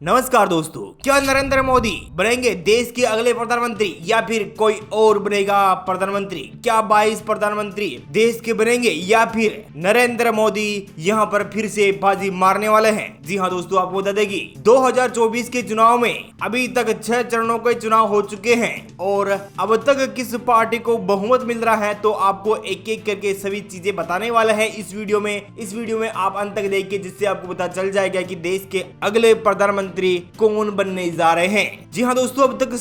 नमस्कार दोस्तों, क्या नरेंद्र मोदी बनेंगे देश के अगले प्रधानमंत्री या फिर कोई और बनेगा प्रधानमंत्री? क्या 22 प्रधानमंत्री देश के बनेंगे या फिर नरेंद्र मोदी यहां पर फिर से बाजी मारने वाले हैं? जी हां दोस्तों, आपको बता दें कि 2024 के चुनाव में अभी तक 6 चरणों के चुनाव हो चुके हैं और अब तक किस पार्टी को बहुमत मिल रहा है तो आपको एक एक करके सभी चीजें बताने वाले हैं इस वीडियो में आप अंत तक देखिए, जिससे आपको पता चल जाएगा कि देश के अगले प्रधानमंत्री कौन बनने जा रहे हैं। जी हाँ दोस्तों, अब तक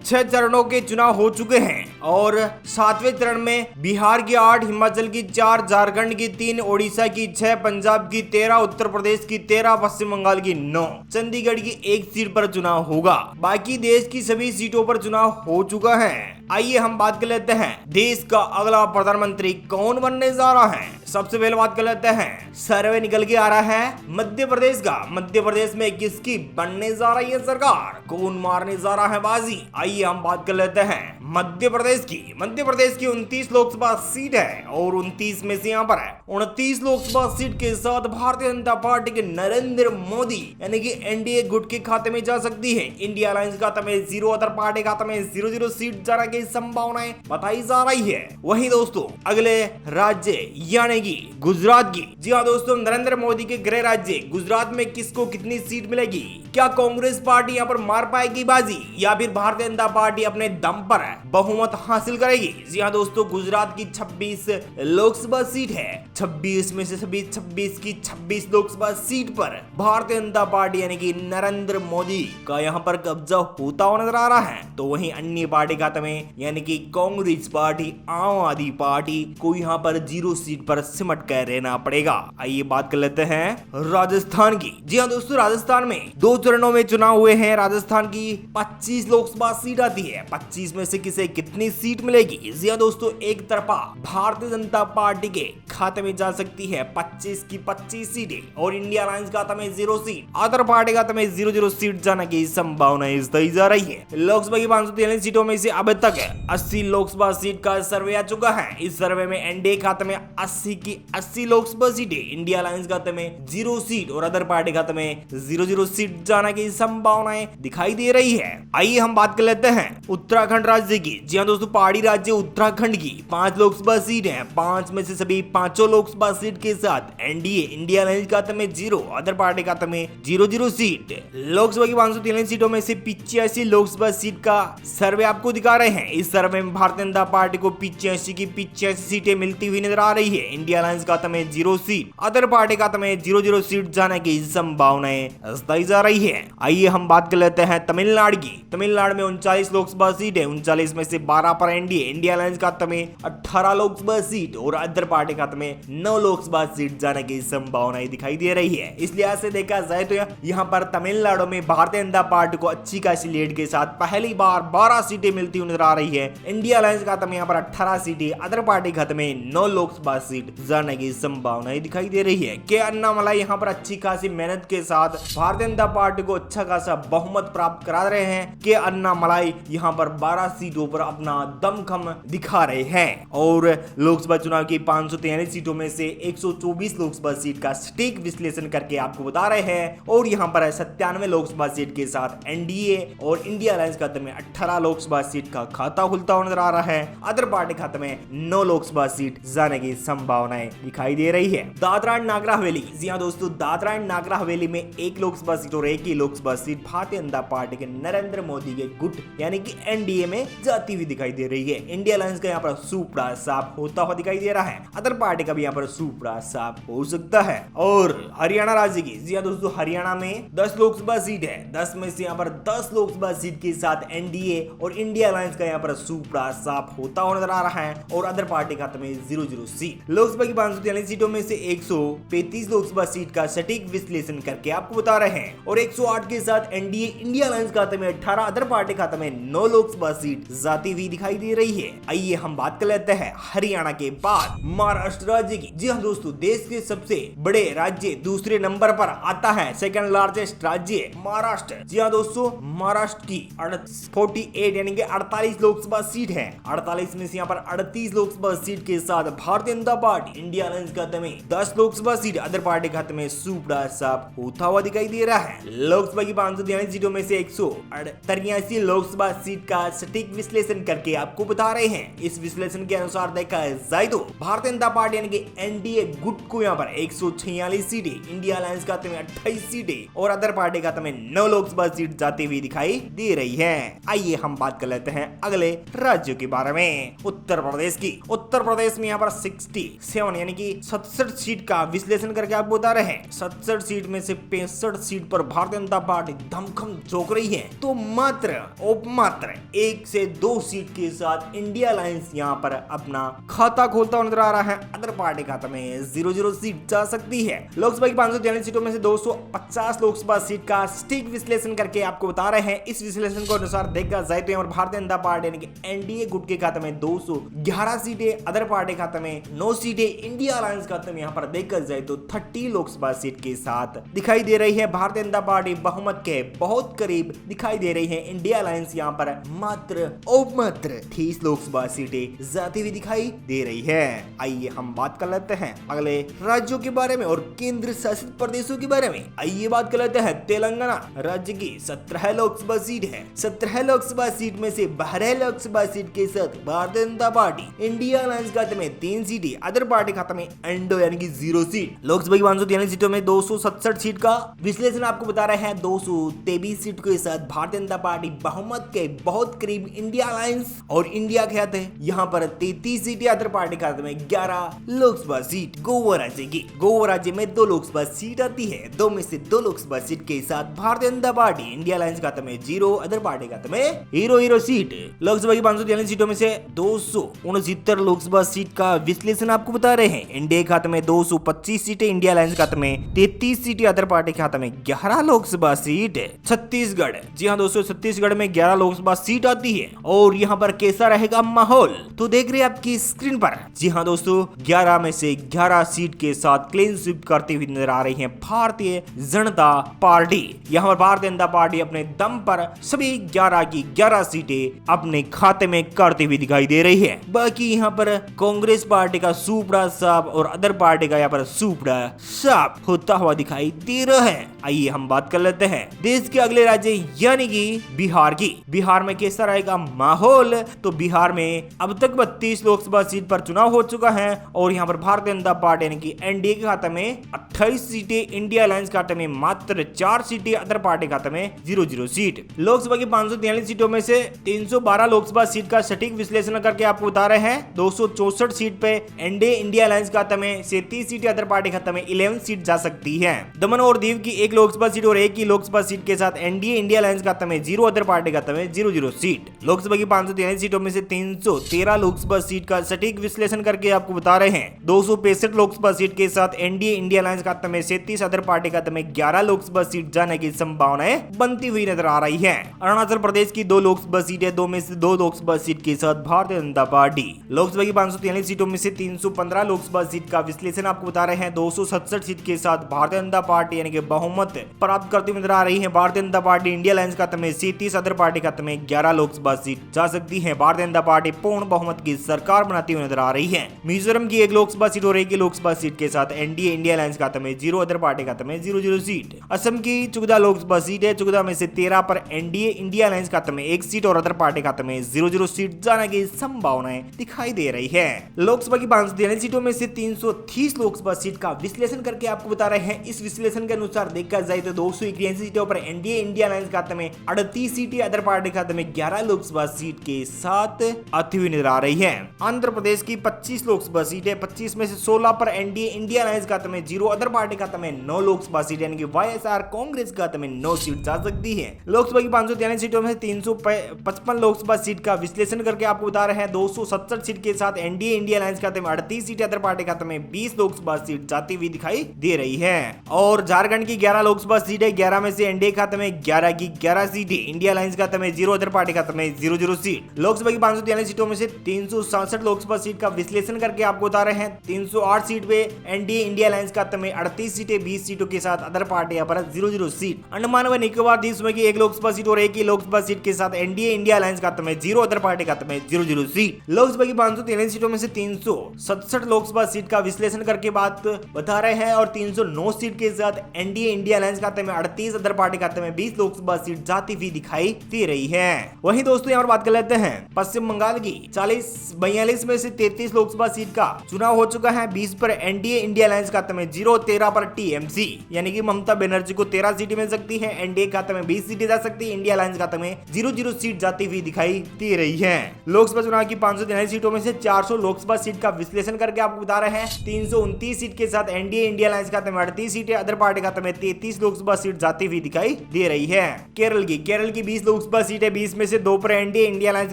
6 चरणों के चुनाव हो चुके हैं और 7वें चरण में बिहार की 8, हिमाचल की 4, झारखंड की 3, ओडिशा की 6, पंजाब की 13, उत्तर प्रदेश की 13, पश्चिम बंगाल की 9, चंडीगढ़ की 1 सीट पर चुनाव होगा। बाकी देश की सभी सीटों पर चुनाव हो चुका है। आइए हम बात कर लेते हैं देश का अगला प्रधानमंत्री कौन बनने जा रहा है। सबसे पहले बात कर लेते हैं, सर्वे निकल के आ रहा है मध्य प्रदेश का। मध्य प्रदेश में किसकी बनने जा रही है सरकार, कौन मारने जा रहा है बाजी? आइए हम बात कर लेते हैं मध्य प्रदेश की। मध्य प्रदेश की 29 लोकसभा सीट है और 29 में से यहाँ पर 29 लोकसभा सीट के साथ भारतीय जनता पार्टी के नरेंद्र मोदी यानी कि एनडीए गुट के खाते में जा सकती है। इंडिया अलायंस खाते में 0, अदर पार्टी खाते में 0 सीट जाने की संभावनाएं बताई जा रही है। वही दोस्तों, अगले राज्य यानी कि गुजरात की। जी हाँ दोस्तों, नरेंद्र मोदी के गृह राज्य गुजरात में किसको कितनी सीट मिलेगी? क्या कांग्रेस पार्टी यहाँ पर मार पाएगी बाजी या फिर भारतीय जनता पार्टी अपने दम पर बहुमत हासिल करेगी? जी हाँ दोस्तों, गुजरात की 26 लोकसभा सीट है। 26 में से सभी 26 की 26 लोकसभा सीट पर भारतीय जनता पार्टी यानी कि नरेंद्र मोदी का यहाँ पर कब्जा होता हुआ नजर आ रहा है। तो वहीं अन्य पार्टी खाते में यानी कि कांग्रेस पार्टी, आम आदमी पार्टी को यहाँ पर 0 सीट पर सिमट कर रहना पड़ेगा। आइए बात कर लेते हैं राजस्थान की। जी हाँ दोस्तों, राजस्थान में 2 चरणों में चुनाव हुए हैं। राजस्थान की 25 लोकसभा सीट आती है। 25 में से किसे कितनी सीट मिलेगी? जी हाँ दोस्तों, एक तरफा भारतीय जनता पार्टी के खाते में जा सकती है 25 की 25 सीटें और इंडिया अलायंस खाते में 0 सीट, अदर पार्टी खाते में 0 सीट जाने की संभावना बताई जा रही है। लोकसभा की 543 सीटों में से अब तक 80 लोकसभा सीट का सर्वे आ चुका है। इस सर्वे में एनडीए खाते में 80 की 80 लोकसभा सीटें, इंडिया अलायंस खाते में 0 सीट और अदर पार्टी खाते में 0 सीट जाने की संभावनाएं दिखाई दे रही है। आइए हम बात कर लेते हैं उत्तराखंड राज्य की। जी हाँ दोस्तों, पहाड़ी राज्य उत्तराखंड की 5 लोकसभा सीट है। 5 में से सभी 5 लोकसभा सीट के साथ एनडीए, इंडिया अलायंस खाते में 0, अदर पार्टी खाते में 0 सीट। लोकसभा की 543 सीटों में से 85 लोकसभा सीट का सर्वे आपको दिखा रहे हैं। इस सर्वे में भारतीय जनता पार्टी को 85 की 85 सीटें मिलती हुई नजर आ रही है। इंडिया अलायंस खाते में 0 सीट, अदर पार्टी खाते में 0 सीट जाने की संभावनाएं बताई जा रही है। आइए हम बात कर लेते हैं तमिलनाडु की। तमिलनाडु में 39 लोकसभा सीट है। 39 में से 12 पर एनडीए, इंडिया अलायंस खाते में 18 लोकसभा सीट और अदर पार्टी खाते में 9 लोकसभा सीट जाने की संभावनाएं दिखाई दे रही है। इसलिए ऐसे देखा जाए तो यहाँ पर तमिलनाडु में भारतीय जनता पार्टी को अच्छी खासी लीड के साथ पहली बार 12 सीटें मिलती हुई नजर आ रही है। इंडिया अलायंस खाते में यहाँ पर 18 सीटें, अदर पार्टी खाते में 9 लोकसभा सीट जाने की संभावनाएं दिखाई दे रही है। के अन्नामलाई यहाँ पर अच्छी खासी मेहनत के साथ भारतीय जनता पार्टी को अच्छा खासा बहुमत प्राप्त करा रहे हैं। के अन्नामलाई यहाँ पर 12 सीटों पर अपना दमखम दिखा रहे हैं और लोकसभा चुनाव की 543 सीटों में से 124 लोकसभा सीट का सटीक विश्लेषण करके आपको बता रहे हैं और यहाँ पर 97 लोकसभा सीट के साथ एनडीए और इंडिया अलायंस खाते में 18 लोकसभा सीट का खाता खुलता हुआ नजर आ रहा है। अदर पार्टी खाते में 9 लोकसभा सीट जाने की संभावनाएं दिखाई दे रही है। दादरा एंड नागर हवेली। जी हाँ दोस्तों, दादरा एंड नागर हवेली में 1 लोकसभा सीट और 1 ही लोकसभा सीट भारतीय जनता पार्टी के नरेंद्र मोदी के गुट यानी कि एनडीए में जाती हुई दिखाई दे रही है। इंडिया अलायंस का यहाँ पर सुपड़ा साफ होता हुआ दिखाई दे रहा है। अदर पार्टी का भी यहाँ पर सुपड़ा साफ हो सकता है। और हरियाणा राज्य की। जी हाँ दोस्तों, हरियाणा में 10 लोकसभा सीट है। 10 में से यहाँ पर 10 लोकसभा सीट के साथ एनडीए और इंडिया अलायंस का यहाँ पर सुपड़ा साफ होता हुआ नजर आ रहा है और अदर पार्टी खाते में 0 सीट। लोकसभा की 543 सीटों में से 135 लोकसभा सीट का सटीक विश्लेषण करके आपको बता रहे हैं और 108 के साथ एनडीए, इंडिया अलायंस खाते में 18, अदर पार्टी खाते में 9 लोकसभा सीट जाती हुई दिखाई दे रही है। आइए हम बात कर लेते हैं हरियाणा के बाद महाराष्ट्र राज्य की। जी हाँ दोस्तों, देश के सबसे बड़े राज्य दूसरे नंबर पर आता है। सेकंड लार्जेस्ट राज्य महाराष्ट्र। जी हाँ दोस्तों, महाराष्ट्र की 48 यानी कि 48 लोकसभा सीट है। 48 में से यहाँ पर 38 लोकसभा सीट के साथ Bharatiya Janata party India alliance खाते में 10 लोकसभा सीट अदर पार्टी खाते में सुपड़ा साफ होता हुआ दिखाई दे रहा है। लोकसभा की 543 सीटों में से 183 लोकसभा सीट का सटीक विश्लेषण करके आपको बता रहे हैं। इस विश्लेषण के अनुसार देखा जाए तो भारतीय जनता पार्टी यानी कि एनडीए गुट को यहाँ पर 146 सीटें, इंडिया अलायंस खाते में 28 सीटें और अदर पार्टी खाते में 9 लोकसभा सीट जाती हुई दिखाई दे रही है। आइए हम बात कर लेते हैं अगले राज्यों के बारे में। उत्तर प्रदेश की। उत्तर प्रदेश में यहाँ पर 67 यानी कि 67 सीट का विश्लेषण करके आपको बता रहे हैं। 67 सीट में से 65 सीट पर भारतीय जनता पार्टी दमखम झोंक रही है, तो मात्र 1 से 2 सीट के साथ इंडिया अलायंस यहाँ पर अपना खाता खोलता हुआ नजर आ रहा है। अदर पार्टी खाता में 0-0 सीट जा सकती है। लोकसभा की 543 सीटों में से 250 लोकसभा सीट का सटीक विश्लेषण करके आपको बता रहे हैं। इस विश्लेषण को अनुसार देखा जाए तो यहाँ पर भारतीय जनता पार्टी यानी कि एनडीए गुट के खाते में 211 सीटें, अदर पार्टी खाते में 9 सीटें, इंडिया अलायंस खाते में यहाँ पर देखा जाए तो 30 लोकसभा सीट के साथ दिखाई दे रही है। भारतीय जनता पार्टी बहुमत के बहुत करीब दिखाई दे रही है। इंडिया अलायंस यहाँ पर मात्र 30 लोकसभा सीटें जाती हुई दिखाई दे रही है। आइए हम बात कर लेते हैं अगले राज्यों के बारे में और केंद्र शासित प्रदेशों के बारे में। आइए बात कर लेते हैं तेलंगाना राज्य की 17 लोकसभा सीट है। 17 लोकसभा सीट में से 12 लोकसभा सीट के साथ Bharatiya Janata party India alliance खाते में 3 सीटें, अदर पार्टी खाते में एंडो यानी कि 0 सीट। लोकसभा की 543 सीटों में 267 सीट का विश्लेषण आपको बता रहे हैं। 223 सीट के साथ भारतीय जनता पार्टी बहुमत के बहुत करीब इंडिया अलायंस और इंडिया के खाते यहाँ पर 33 सीटें, अदर पार्टी खाते में 11 लोकसभा सीट। गोवा राज्य की। गोवा राज्य में 2 लोकसभा सीट आती है। 2 में से 2 लोकसभा सीट के साथ Bharatiya Janata party India alliance खाते में 0, अदर पार्टी खाते में 0 सीट। लोकसभा की 543 सीटों में से 269 लोकसभा सीट का विश्लेषण आपको बता रहे हैं। इंडिया खाते में 225 सीटें, इंडिया अलायंस खाते में 33 सीटें, अदर पार्टी खाते में 11 लोकसभा सीट। छत्तीसगढ़। जी हाँ दोस्तों, छत्तीसगढ़ में 11 लोकसभा सीट आती है और यहाँ पर कैसा रहेगा माहौल तो देख रहे हैं आपकी स्क्रीन पर। जी हाँ दोस्तों, 11 में से 11 सीट के साथ क्लीन स्वीप करती हुई नजर आ रही है भारतीय जनता पार्टी। यहाँ पर भारतीय जनता पार्टी अपने दम पर सभी 11 की 11 सीटें अपने खाते में करती हुई दिखाई दे रही है। बाकी यहाँ पर कांग्रेस पार्टी का सुपड़ा साफ और अदर पार्टी का यहाँ पर सुपड़ा साफ होता हुआ दिखाई दे रहा है। आइए हम बात कर लेते हैं देश के अगले राज्य यानी कि बिहार की। बिहार में कैसा रहेगा माहौल तो बिहार में अब तक 32 लोकसभा सीट पर चुनाव हो चुका है और यहाँ पर भारतीय जनता पार्टी यानी कि एनडीए के खाते में 28 सीटें, इंडिया अलायंस खाते में मात्र 4 सीटें, अदर पार्टी खाते में 0 सीट। लोकसभा की 543 सीटों में से 312 लोकसभा सीट का सटीक विश्लेषण करके आपको बता रहे हैं। 264 सीट पे एनडीए इंडिया अलायंस खाते में 37 सीटें, अदर पार्टी खाते में 11 सीट जा सकती है। दमन और दीव की 1 लोकसभा सीट और 1 की लोकसभा सीट के साथ एनडीए इंडिया अलायंस खाते में 0, अदर पार्टी खाते में 0 सीट। लोकसभा की 543 सीटों में से 313 लोकसभा सीट का सटीक विश्लेषण करके आपको बता रहे हैं। 265 लोकसभा सीट के साथ एनडीए इंडिया अलायंस खाते में 37, अदर पार्टी खाते में 11 लोकसभा सीट जाने की संभावनाएं बनती हुई नजर आ रही है। अरुणाचल प्रदेश की 2 लोकसभा सीटें, 2 में से 2 लोकसभा सीट के साथ भारतीय जनता पार्टी। लोकसभा की 543 सीटों में से 315 लोकसभा सीट का विश्लेषण आपको बता रहे हैं। 267 सीट के साथ भारतीय जनता पार्टी यानी कि बहुमत प्राप्त करती हुई नजर आ रही है। Bharatiya Janata party India alliance खाते में 37, अदर पार्टी खाते में 11 लोकसभा सीट जा सकती है। भारतीय जनता पार्टी पूर्ण बहुमत की सरकार बनाती हुई नजर आ रही है। मिजोरम की 1 लोकसभा सीट और 1 की लोकसभा सीट के साथ एनडीए इंडिया अलायंस खाते में 0, अदर पार्टी खाते में 0 सीट। असम की 14 लोकसभा सीट है। 14 में से 13 पर एनडीए इंडिया अलायंस खाते में 1 सीट और अदर पार्टी खाते में 0 सीट जाने की संभावनाएं दिखाई दे रही है। लोकसभा की 543 सीटों में से 330 लोकसभा सीट का विश्लेषण करके आपको बता रहे हैं। इस विश्लेषण के अनुसार देखा जाए तो 281 सीटों पर एनडीए इंडिया अलायंस खाते में 38 सीटें, अदर पार्टी खाते में 11 लोकसभा सीट के साथ आती हुई नजर आ रही है। आंध्र प्रदेश की 25 लोकसभा सीटें, 25 में से 16 पर एनडीए इंडिया अलायंस खाते में 0, अदर पार्टी खाते में 9 लोकसभा सीट यानी कि वाईएसआर कांग्रेस खाते में 9 सीट जा सकती है। लोकसभा की 543 सीटों में 355 लोकसभा सीट का विश्लेषण करके आपको बता रहे हैं। 270 सीट के साथ एनडीए इंडिया अलायंस खाते में 38 सीटें, अदर पार्टी खाते में 20 लोकसभा सीट जाती हुई दिखाई दे रही है। और झारखंड की 11 लोकसभा सीट है। 11 में से एनडीए खाते में 11 की 11 सीटें, इंडिया अलायंस खाते में 0, अदर पार्टी खाते में 0 सीट। लोकसभा की 543 सीटों में से 367 लोकसभा सीट का विश्लेषण करके आपको बता रहे हैं। 308 सीट पे एनडीए इंडिया अलायंस खाते में 38 सीटें, 20 सीटों के साथ अदर पार्टियां पर 0 सीट। अंडमान व निकोबार द्वीप समूह की 1 लोकसभा सीट और 1 की लोकसभा सीट के साथ एनडीए इंडिया अलायंस खाते में 0, अदर पार्टी खाते में 0 सीट। लोकसभा की 543 सीटों में से 367 लोकसभा सीट का विश्लेषण करके बात बता रहे हैं और 309 सीट के साथ एनडीए इंडिया अलायंस खाते में 38, अदर पार्टी खाते में 20 लोकसभा सीट जाती हुई दिखाई दे रही है। वहीं दोस्तों यहाँ पर बात कर लेते हैं पश्चिम बंगाल की 42 में से 33 लोकसभा सीट का चुनाव हो चुका है। 20 पर एनडीए इंडिया अलायंस खाते में 0, 13 पर टीएमसी यानी कि ममता बनर्जी को 13 सीटें मिल सकती है। एनडीए खाते में 20 सीटें जा सकती है। इंडिया अलायंस खाते में 0 सीट जाती हुई दिखाई दे रही है। लोकसभा चुनाव की 543 सीटों में से 400 लोकसभा सीट का विश्लेषण करके आपको बता रहे हैं। 329 सीट के साथ एनडीए इंडिया अलायंस खाते में 38 सीटें, अदर पार्टी खाते में 33 लोकसभा सीट जाती हुई दिखाई दे रही है। केरल की 20 लोकसभा सीटें, 20 में से 2 पर एनडीए इंडिया अलायंस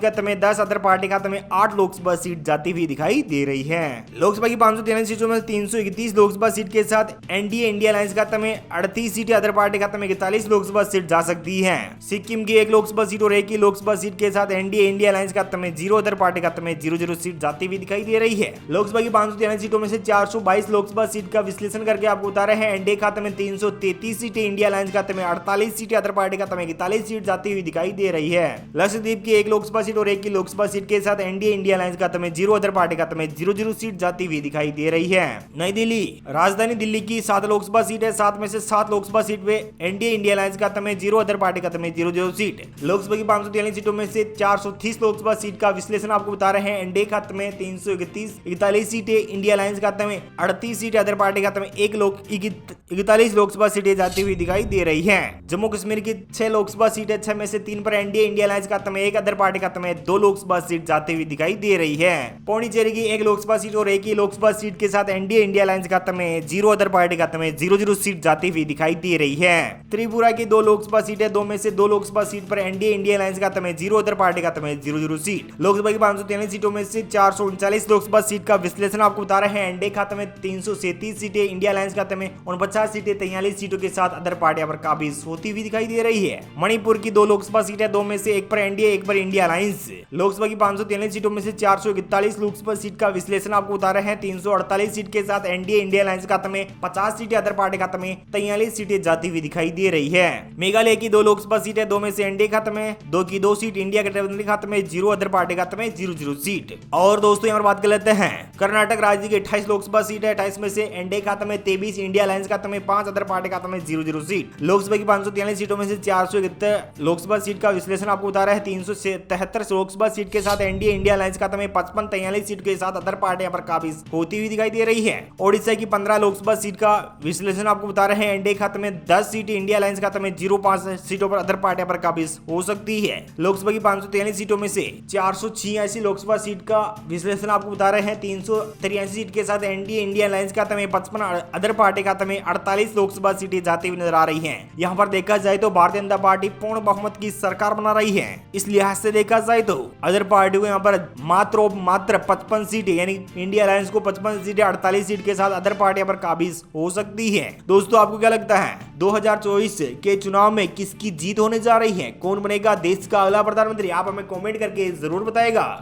खाते में 10, अदर पार्टी खाते में 8 लोकसभा सीट जाती हुई दिखाई दे रही है। लोकसभा की 543 सीटों में 331 लोकसभा सीट के साथ एनडीए इंडिया अलायंस खाते में 38 सीटें, अदर पार्टी खाते में 41 लोकसभा सीट जा सकती है। सिक्किम की 1 लोकसभा सीट और 1 ही लोकसभा सीट के साथ एनडीए इंडिया अलायंस खाते में 0, अदर पार्टी खाते में 0 सीट जाती हुई दिखाई दे रही है। लोकसभा की 543 सीटों में से 422 लोकसभा सीट का विश्लेषण करके आपको बता रहे हैं। एनडीए खाते में 333 सीटें, इंडिया अलायंस खाते में 48 सीटें, अदर पार्टी खाते में 41 सीट जाती हुई दिखाई दे रही है। लक्षद्वीप की 1 लोकसभा सीट और 1 की लोकसभा सीट के साथ एनडीए इंडिया अलायंस खाते में 0, अदर पार्टी खाते में 0 सीट जाती हुई दिखाई दे रही है। नई दिल्ली, राजधानी दिल्ली की 7 लोकसभा सीट है। 7 में से 7 लोकसभा सीट पे एनडीए इंडिया अलायंस खाते में 0, अदर पार्टी खाते में 0 सीट। लोकसभा की 543 सीटों में से 430 लोकसभा सीट का विश्लेषण आपको बता रहे हैं। एनडीए खाते में 341 सीटें, इंडिया अलायंस खाते में 38 सीटें, अदर पार्टी खाते में 41 लोकसभा सीटें जाती हुई दिखाई दे रही है। जम्मू कश्मीर की 6 लोकसभा सीटें, 6 में से 3 पर एनडीए इंडिया अलायंस खाते में 1, अदर पार्टी खाते में 2 लोकसभा सीट जाती हुई दिखाई दे रही है। पौंडीचेरी की 1 लोकसभा सीट और 1 ही लोकसभा सीट के साथ एनडीए इंडिया अलायंस खाते में 0, अदर पार्टी खाते में 0 सीट जाती हुई दिखाई दे रही है। त्रिपुरा की 2 लोकसभा सीटें, 2 में से 2 लोकसभा सीट पर एनडीए इंडिया अलायंस खाते में 0, अदर पार्टी खाते में 0 सीट। लोकसभा की 543 सीटों में से 439 लोकसभा सीट का विश्लेषण आपको बता रहे हैं। एनडीए खाते में 337 सीटें, इंडिया अलायंस खाते में 49 सीटें, 43 सीटों के साथ अदर पार्टियां पर काबिज होती हुई दिखाई दे रही है। मणिपुर की 2 लोकसभा सीटें, 2 में से 1 पर एनडीए, 1 पर इंडिया अलायंस। लोकसभा की 543 सीटों में से 441 लोकसभा सीट का विश्लेषण आपको बता रहे हैं। 348 सीट के साथ एनडीए इंडिया अलायंस खाते में 50 सीटें, अदर पार्टी खाते में 43 सीटें जाती हुई दिखाई दे रही है। मेघालय की 2 लोकसभा सीटें, 2 में से एनडीए खाते में, 2 की 2 सीट इंडिया गठबंधन खाते में 0, अदर पार्टी खाते में 0 सीट। और दोस्तों यहाँ पर बात कर लेते हैं कर्नाटक राज्य की 28 लोकसभा सीट है। 28 में से एनडीए खाते में 23, इंडिया अलायंस खाते में 5, अदर पार्टी खाते में 0 सीट। लोकसभा की 543 सीटों में से 471 लोकसभा सीट का विश्लेषण आपको बता रहा है। 373 लोकसभा सीट के साथ एनडीए इंडिया अलायंस खाते में 55, 43 सीट के साथ अदर पार्टियां पर काबिज होती हुई दिखाई दे रही है। ओडिशा की 15 लोकसभा सीट का विश्लेषण आपको बता रहे हैं। एनडीए खाते में 10 सीटें, इंडिया अलायंस खाते में 0.5 सीटों पर अदर पार्टियां पर काबिज हो सकती है। लोकसभा की 543 सीटों में से 486 लोकसभा सीट का विश्लेषण आपको बता रहे हैं। 383 सीट के साथ एनडीए इंडिया अलायंस खाते में 55, अदर पार्टी खाते में 48 लोकसभा सीटें जाती हुई नजर आ रही हैं। यहाँ पर देखा जाए तो भारतीय जनता पार्टी पूर्ण बहुमत की सरकार बना रही है। इस लिहाज से देखा जाए तो अदर पार्टी को यहाँ पर मात्र 55 सीटें, यानी इंडिया अलायंस को 55 सीटें, 48 सीट के साथ अदर पार्टियां पर काबिज हो सकती है। दोस्तों आपको क्या लगता है 2024 के चुनाव में किसकी जीत होने जा रही है? कौन बनेगा देश का अगला प्रधानमंत्री? आप हमें कमेंट करके जरूर बताएगा।